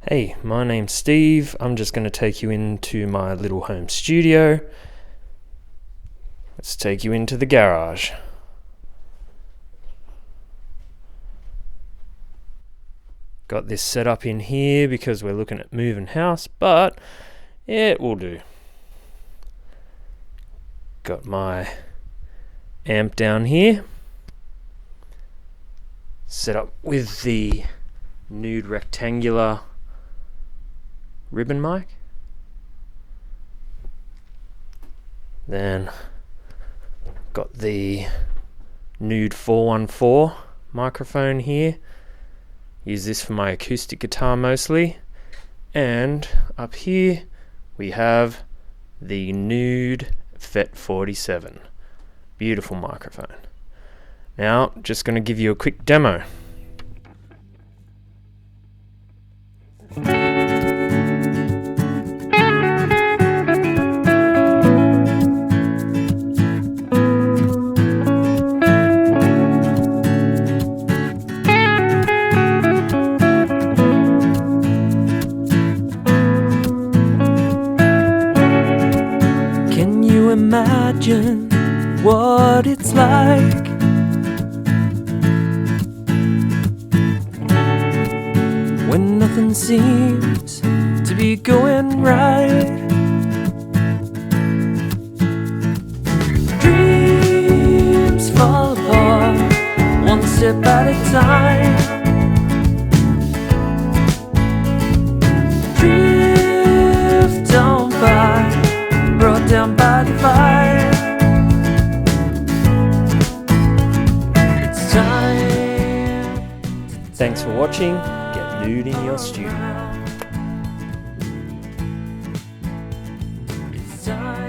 Hey, my name's Steve. I'm just going to take you into my little home studio. Let's take you into the garage. Got this set up in here because we're looking at moving house, but it will do. Got my amp down here, set up with the NUDE rectangular ribbon mic. Then got the NUDE 414 microphone here. Use this for my acoustic guitar mostly. And up here we have the NUDE FET47. Beautiful microphone. Now, just going to give you a quick demo. Imagine what it's like when nothing seems to be going right. Dreams fall apart one step at a time. Drift on by, brought down by the fire. It's time. Thanks for watching. Get nude in your studio. It's time.